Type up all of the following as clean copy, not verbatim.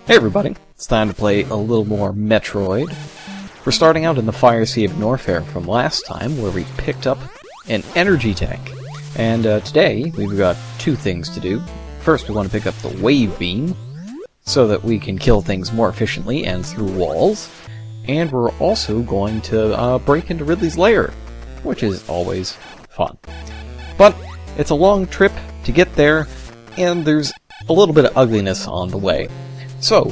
Hey everybody, it's time to play a little more Metroid. We're starting out in the Fire Sea of Norfair from last time, where we picked up an energy tank. And today, we've got two things to do. First, we want to pick up the wave beam, so that we can kill things more efficiently and through walls. And we're also going to break into Ridley's lair, which is always fun. But it's a long trip to get there, and there's a little bit of ugliness on the way. So,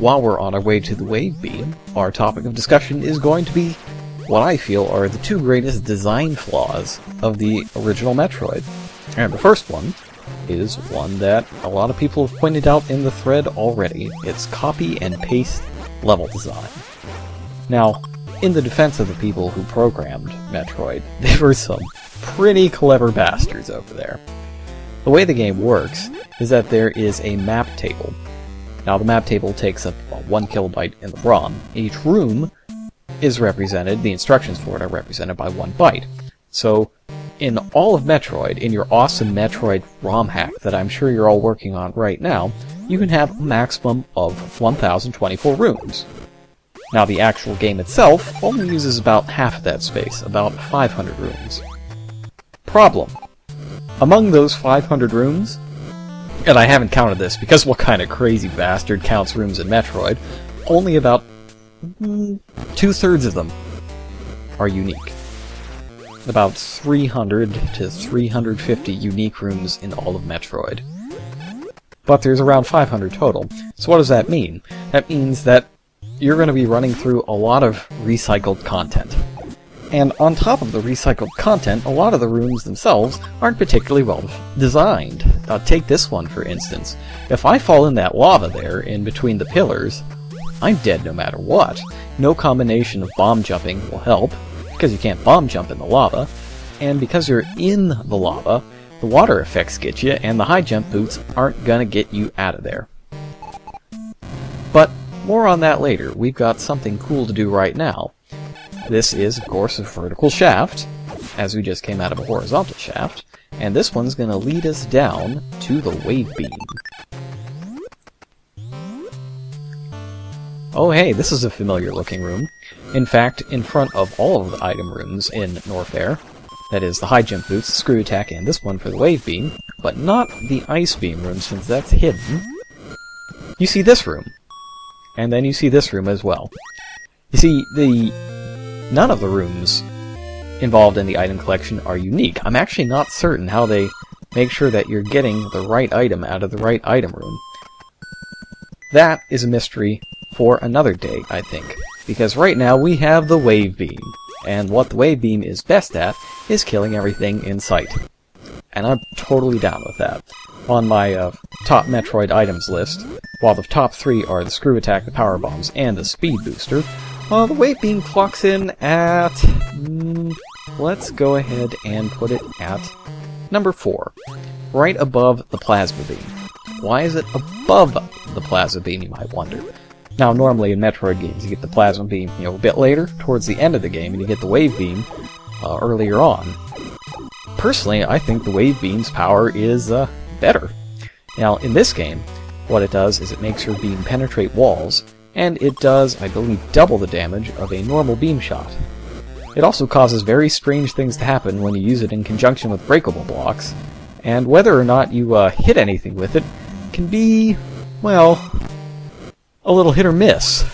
while we're on our way to the wave beam, our topic of discussion is going to be what I feel are the two greatest design flaws of the original Metroid. And the first one is one that a lot of people have pointed out in the thread already. It's copy and paste level design. Now, in the defense of the people who programmed Metroid, there were some pretty clever bastards over there. The way the game works is that there is a map table. Now, the map table takes up 1 kilobyte in the ROM. Each room is represented, the instructions for it are represented by 1 byte. So, in all of Metroid, in your awesome Metroid ROM hack that I'm sure you're all working on right now, you can have a maximum of 1024 rooms. Now, the actual game itself only uses about half of that space, about 500 rooms. Problem. Among those 500 rooms, and I haven't counted this, because what kind of crazy bastard counts rooms in Metroid? Only about 2/3 of them are unique. About 300 to 350 unique rooms in all of Metroid. But there's around 500 total. So what does that mean? That means that you're going to be running through a lot of recycled content. And on top of the recycled content, a lot of the rooms themselves aren't particularly well designed. Take this one, for instance. If I fall in that lava there, in between the pillars, I'm dead no matter what. No combination of bomb jumping will help, because you can't bomb jump in the lava, and because you're in the lava, the water effects get you, and the high jump boots aren't gonna get you out of there. But more on that later. We've got something cool to do right now. This is, of course, a vertical shaft, as we just came out of a horizontal shaft, and this one's going to lead us down to the wave beam. Oh hey, this is a familiar looking room. In fact, in front of all of the item rooms in Norfair, that is the high jump boots, the screw attack, and this one for the wave beam, but not the ice beam room since that's hidden, you see this room. And then you see this room as well. You see, none of the rooms involved in the item collection are unique. I'm actually not certain how they make sure that you're getting the right item out of the right item room. That is a mystery for another day, I think. Because right now we have the wave beam. And what the wave beam is best at is killing everything in sight. And I'm totally down with that. On my top Metroid items list, while the top 3 are the screw attack, the power bombs, and the speed booster, the wave beam clocks in at... let's go ahead and put it at number 4. Right above the plasma beam. Why is it above the plasma beam, you might wonder? Now, normally in Metroid games, you get the plasma beam, a bit later, towards the end of the game, and you get the wave beam earlier on. Personally, I think the wave beam's power is better. Now, in this game, what it does is it makes your beam penetrate walls, and it does, I believe, double the damage of a normal beam shot. It also causes very strange things to happen when you use it in conjunction with breakable blocks, and whether or not you hit anything with it can be, well, a little hit or miss.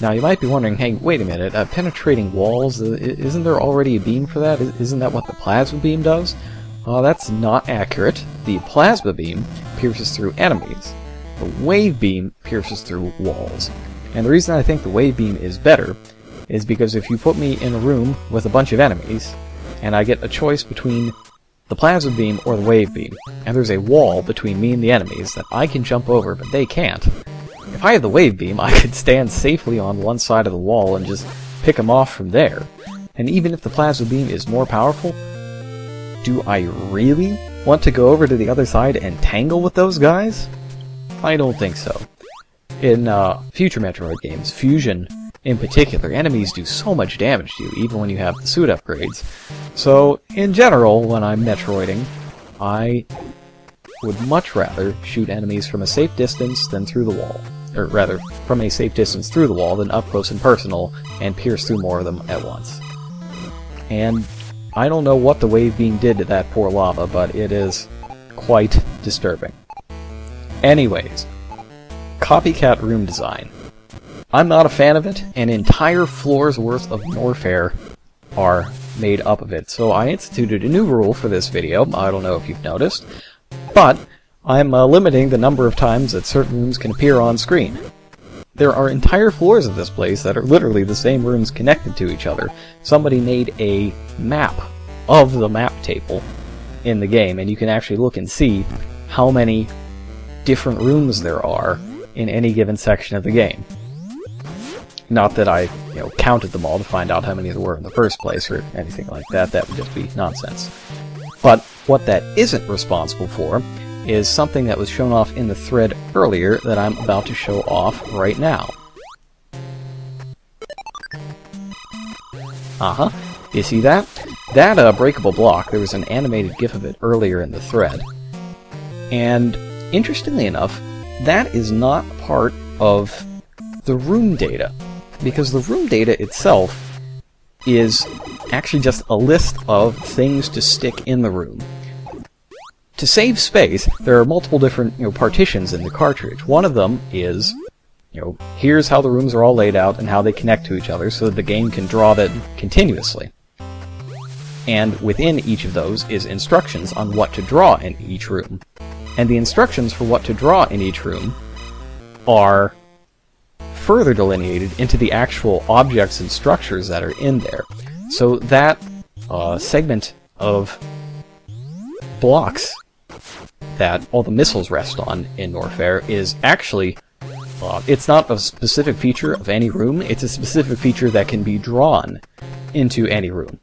Now, you might be wondering, hey, wait a minute, penetrating walls, isn't there already a beam for that? Isn't that what the plasma beam does? That's not accurate. The plasma beam pierces through enemies. The wave beam pierces through walls. And the reason I think the wave beam is better is because if you put me in a room with a bunch of enemies, and I get a choice between the plasma beam or the wave beam, and there's a wall between me and the enemies that I can jump over, but they can't. If I had the wave beam, I could stand safely on one side of the wall and just pick them off from there. And even if the plasma beam is more powerful, do I really want to go over to the other side and tangle with those guys? I don't think so. In future Metroid games, Fusion in particular, enemies do so much damage to you, even when you have the suit upgrades. So, in general, when I'm Metroiding, I would much rather shoot enemies from a safe distance than through the wall. Or rather, from a safe distance through the wall than up close and personal, and pierce through more of them at once. And I don't know what the wave beam did to that poor lava, but it is quite disturbing. Anyways, copycat room design. I'm not a fan of it. An entire floor's worth of Norfair are made up of it. So I instituted a new rule for this video. I don't know if you've noticed, but I'm limiting the number of times that certain rooms can appear on screen. There are entire floors of this place that are literally the same rooms connected to each other. Somebody made a map of the map table in the game, and you can actually look and see how many different rooms there are in any given section of the game. Not that I, counted them all to find out how many there were in the first place or anything like that. That would just be nonsense. But what that isn't responsible for is something that was shown off in the thread earlier that I'm about to show off right now. You see that? That breakable block, there was an animated GIF of it earlier in the thread. And interestingly enough, that is not part of the room data, because the room data itself is actually just a list of things to stick in the room. To save space, there are multiple different partitions in the cartridge. One of them is, here's how the rooms are all laid out and how they connect to each other so that the game can draw that continuously. And within each of those is instructions on what to draw in each room. And the instructions for what to draw in each room are further delineated into the actual objects and structures that are in there. So that segment of blocks that all the missiles rest on in Norfair is actually, it's not a specific feature of any room, it's a specific feature that can be drawn into any room.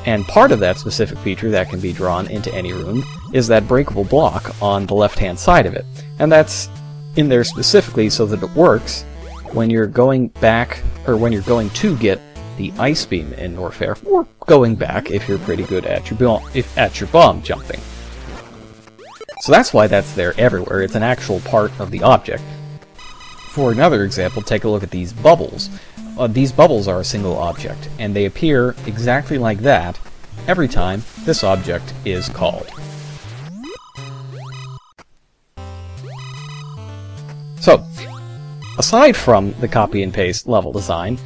And part of that specific feature that can be drawn into any room is that breakable block on the left-hand side of it. And that's in there specifically so that it works when you're going back, or when you're going to get the ice beam in Norfair, or going back if you're pretty good at your bomb jumping. So that's why that's there everywhere. It's an actual part of the object. For another example, take a look at these bubbles. These bubbles are a single object, and they appear exactly like that every time this object is called. So, aside from the copy and paste level design,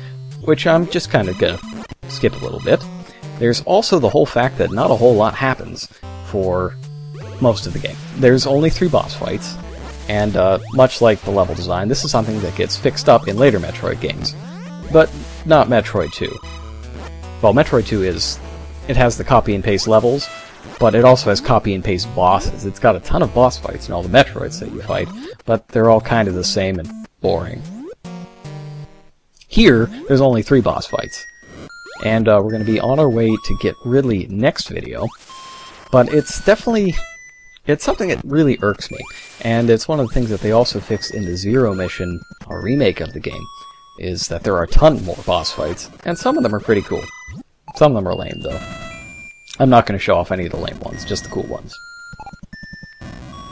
which I'm just kind of gonna skip a little bit, there's also the whole fact that not a whole lot happens for most of the game. There's only 3 boss fights, and much like the level design, this is something that gets fixed up in later Metroid games. But not Metroid 2. Well, Metroid 2 it has the copy and paste levels, but it also has copy and paste bosses. It's got a ton of boss fights in all the Metroids that you fight, but they're all kind of the same and boring. Here, there's only 3 boss fights. And we're going to be on our way to get Ridley next video, but it's something that really irks me, and it's one of the things that they also fixed in the Zero Mission remake of the game, is that there are a ton more boss fights, and some of them are pretty cool. Some of them are lame, though. I'm not going to show off any of the lame ones, just the cool ones.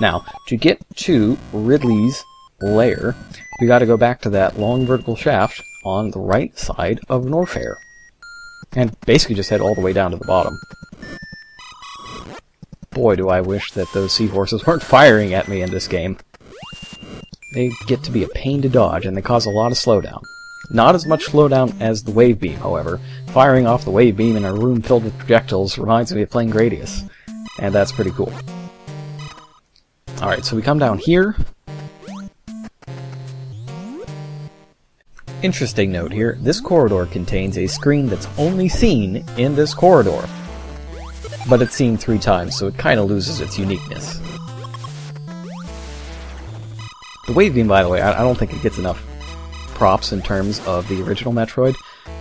Now, to get to Ridley's lair, we got to go back to that long vertical shaft on the right side of Norfair, and basically just head all the way down to the bottom. Boy, do I wish that those seahorses weren't firing at me in this game. They get to be a pain to dodge, and they cause a lot of slowdown. Not as much slowdown as the wave beam, however. Firing off the wave beam in a room filled with projectiles reminds me of playing Gradius, and that's pretty cool. Alright, so we come down here. Interesting note here, this corridor contains a screen that's only seen in this corridor. But it's seen 3 times, so it kind of loses its uniqueness. The wave beam, by the way, I don't think it gets enough props in terms of the original Metroid.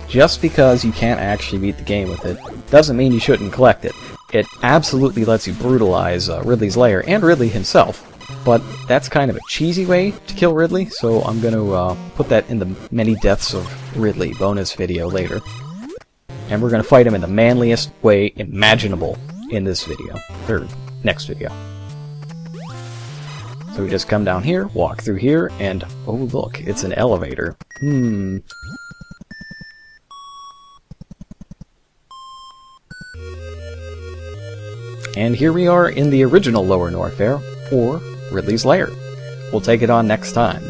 Just because you can't actually beat the game with it doesn't mean you shouldn't collect it. It absolutely lets you brutalize Ridley's lair, and Ridley himself, but that's kind of a cheesy way to kill Ridley, so I'm going to put that in the Many Deaths of Ridley bonus video later. And we're going to fight him in the manliest way imaginable in this video, or next video. So we just come down here, walk through here, and oh look, it's an elevator. And here we are in the original Lower Norfair, or Ridley's Lair. We'll take it on next time.